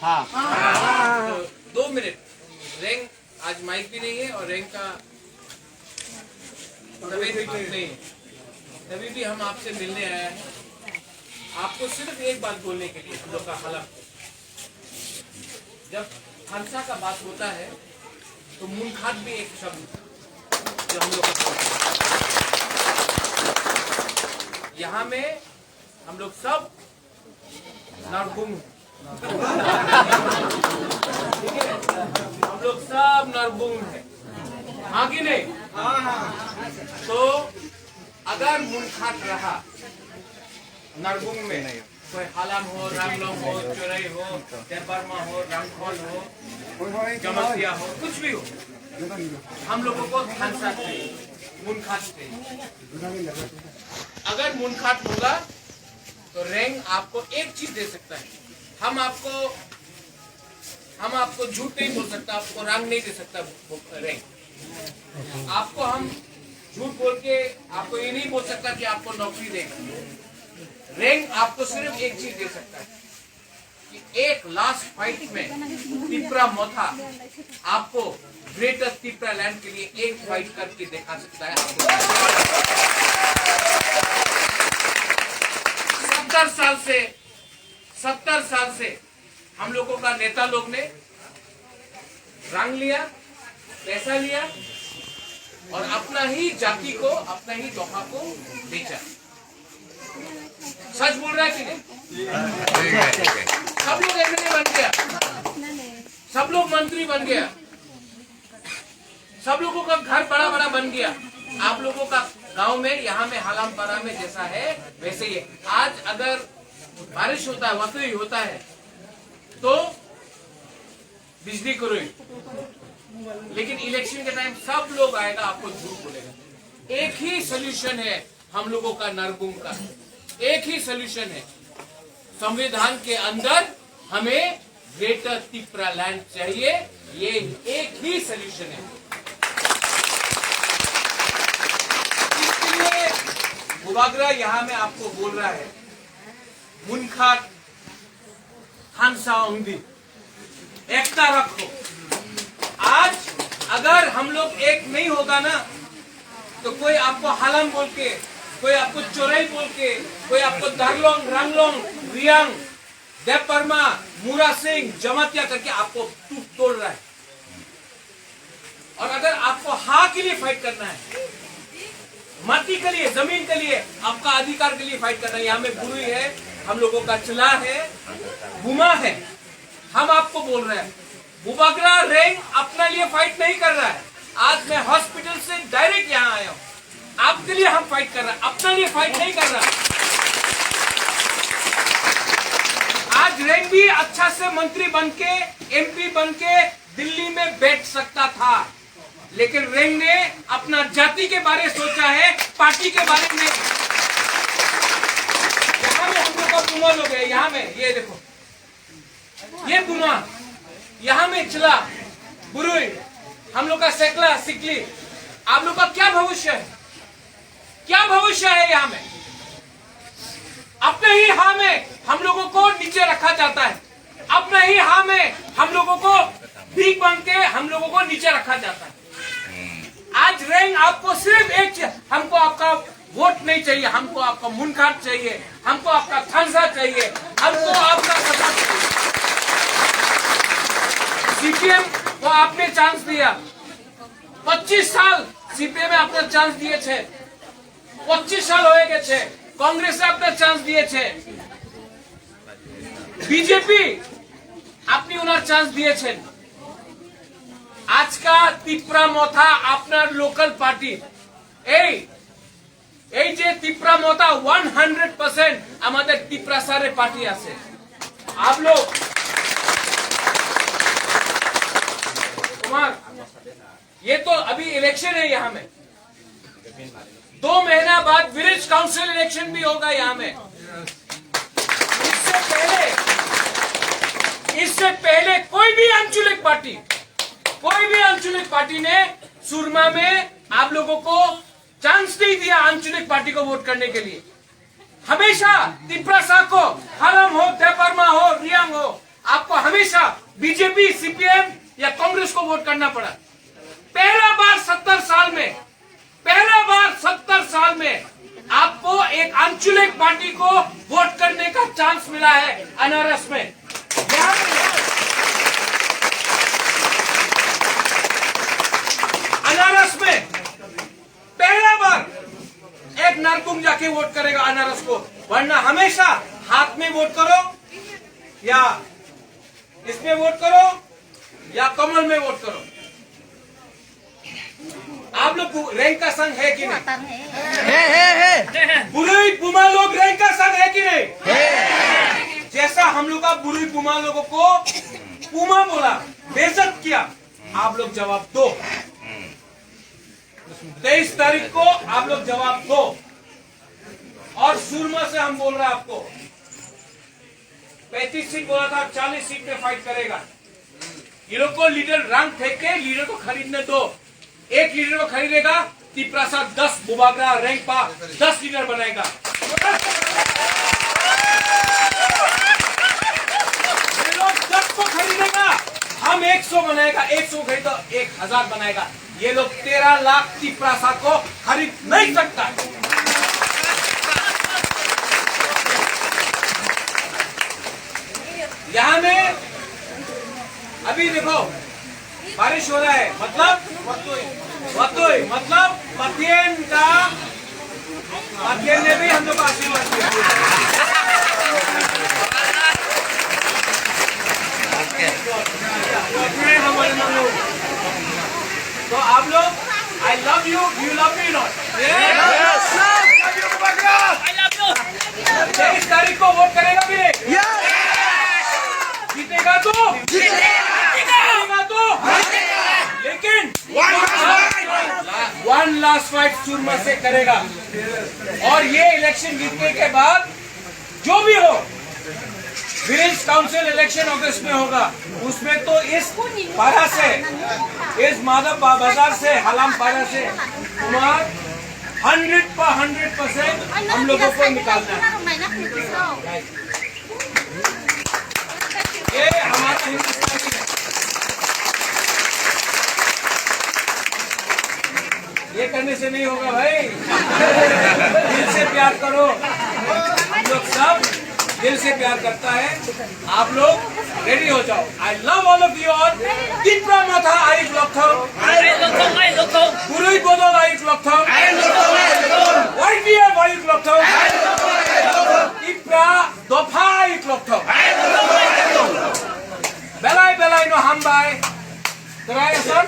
हाँ। तो 2 minute, rank आज माइक भी नहीं है और रैंक का तबीयत भी ठीक नहीं है, तभी भी हम आपसे मिलने आया है आपको सिर्फ एक बात बोलने के लिए। हम लोग का हलफ, जब हंसा का बात होता है तो मुनखात भी एक शब्द जो हम लोग का यहाँ में हम लोग सब नरगुम, ठीक है, हम लोग सब नरगुम है, हाँ कि नहीं? तो अगर मुनखात रहा नरगुम में, कोई हालाम हो, रामलोंग हो, चोरई हो, देवबर्मा हो, रामखोल हो, जमतिया हो, कुछ भी हो, हम लोगों को हंसा चाहिए, मुनखात चाहिए। अगर मुनखात होगा तो रैंक आपको एक चीज दे सकता है, हम आपको झूठ नहीं बोल सकता, आपको रंग नहीं दे सकता रैंक। आपको हम झूठ बोल के आपको ये नहीं बोल सकता कि आपको नौकरी देगा। रैंक आपको सिर्फ एक चीज दे सकता है कि एक लास्ट फाइट में तिप्रा मोथा आपको ग्रेटर तिप्रा लैंड के लिए एक फाइट करके दिखा सकता है। 70 साल से हम लोगों का नेता लोग ने रंग लिया, पैसा लिया और अपना ही जाति को, अपना ही दोहा को बेचा। सच बोल रहा है कि नहीं? सब लोग एमएलए बन गया, सब लोग मंत्री बन गया, सब लोगों का घर बड़ा बड़ा बन गया। आप लोगों का गांव में, यहाँ में हलामपारा में जैसा है वैसे ही है। आज अगर बारिश होता है, वसुई होता है तो बिजली करोई, लेकिन इलेक्शन के टाइम सब लोग आएगा आपको झूठ बोलेगा। एक ही सोल्यूशन है हम लोगों का नरगुम का, एक ही सोल्यूशन है। संविधान के अंदर हमें ग्रेटर तिप्रा लैंड चाहिए, ये एक ही सोल्यूशन है। इसके लिए बुबागरा यहाँ में आपको बोल रहा है, मुनखात हंसा उंदी, एकता रखो। आज अगर हम लोग एक नहीं होगा ना तो कोई आपको हलम बोल के, कोई आपको चोरई बोल के, कोई आपको दरलोंग, रंगलोंग, रियांग, देवबर्मा, मूरा सिंह, जमतिया करके आपको तोड़ रहा है। और अगर आपको हाँ के लिए फाइट करना है, माटी के लिए, जमीन के लिए, आपका अधिकार के लिए फाइट करना है, यहाँ में गुरु है, हम लोगों का चला है, बुमा है, हम आपको बोल रहे हैं बुबागरा रैंक अपने लिए फाइट नहीं कर रहा है। आज मैं हॉस्पिटल से डायरेक्ट यहाँ आया हूँ, आपके लिए हम फाइट कर रहे हैं, अपने लिए फाइट नहीं कर रहा। आज रैंक भी अच्छा से मंत्री बनके, एमपी बनके दिल्ली में बैठ सकता था, लेकिन रैंक ने अपना जाति के बारे सोचा है, पार्टी के बारे में। यहाँ में हम लोग का बुमा लोग है, यहाँ में ये देखो, ये बुमा, यहाँ में चला बुरुई, हम लोग का सेकला सिकली, आप लोग का क्या भविष्य है? क्या भविष्य है? यहाँ में अपने ही हाँ में हम लोगों को नीचे रखा जाता है, अपने ही हाँ में हम लोगों को भीख मांग के हम लोगों को नीचे रखा जाता है। आज रैंक आपको सिर्फ एक, हमको आपका वोट नहीं चाहिए, हमको आपका मुनखात चाहिए, हमको आपका थंसा चाहिए, हमको आपका सपोर्ट चाहिए। सीपीएम को आपने चांस दिया, 25 साल सीपीएम में आपने चांस दिए थे, 25 साल हो गए थे, कांग्रेस से आपने चांस दिए थे, बीजेपी আপনি ওনার চান্স দিয়েছেন। আজকা তিপ্রা মথা আপনার লোকাল পার্টি, এই যে তিপ্রা মথা 100% আমাদের তিপ্রা সারের পার্টি আছে। आप लोग ये तो अभी इलेक्शन है, यहाँ में 2 महीना बाद विलेज काउंसिल इलेक्शन भी होगा यहाँ में। इससे पहले कोई भी आंचलिक पार्टी ने सुरमा में आप लोगों को चांस नहीं दिया आंचलिक पार्टी को वोट करने के लिए। हमेशा तिप्रा सा को, हलम हो, देवबर्मा हो, रियांग हो, आपको आपको हमेशा बीजेपी, सीपीएम या कांग्रेस को वोट करना पड़ा। पहला बार 70 साल में आपको एक आंचलिक पार्टी को वोट करने का चांस मिला है अनारस में। अनारस में पहला बार एक नारकुम जाके वोट करेगा अनारस को, वरना हमेशा हाथ में वोट करो या इसमें वोट करो या कमल में वोट करो। आप लोग रैंक का संघ है कि नहीं? बुरुई पुमा लोग रैंक का संघ है कि नहीं? जैसा हम लोग का बुरुई पुमा लोगों को पुमा बोला, बेइज्जत किया, आप लोग जवाब दो। 23 तारीख को आप लोग जवाब दो। और सुरमा से हम बोल रहे हैं आपको 35 सीट बोला था, 40 सीट पे फाइट करेगा। ये लोग को लीडर रंग फेंक के लीडर को खरीदने दो। एक लीडर को खरीदेगा, तिप्रसाद 10 बुबागरा रैंक पा 10 लीडर बनाएगा। ये लोग 10 को खरीदेगा, हम 100 बनाएगा, 100 खरीद तो 1000 बनाएगा। ये लोग 13 लाख तिप्रसाद को खरीद नहीं सकता। यहाँ में अभी देखो बारिश हो रहा है, मतलब मतियन ने भी हम लोग को आशीर्वाद दिया। तो आप लोग I love you, you love me not? Yes. 23 तारीख को वोट करेगा भी नहीं? जीतेगा तो? जीतेगा तो? लेकिन वन लास्ट फाइट सुरमा से करेगा। और ये इलेक्शन जीतने के बाद जो भी हो, विलेज काउंसिल इलेक्शन अगस्त में होगा, उसमें तो इस पारा से, इस माधव बाजार से, हलाम पारा से कुमार 100% हम लोगों को निकालना है। ये हमारा हिंदुस्तानी है। ये करने से नहीं होगा भाई, दिल से प्यार करो। हम लोग सब दिल से प्यार करता है। आप लोग रेडी हो जाओ। I love all of you all. Tipra माथा आई ब्लॉक था, बुरुई बोदल आई ब्लॉक था, वाईटीएफ आई ब्लॉक था, तिप्रा दफा आई ब्लॉक था। बेलाई नो हम बाय। कराए सर।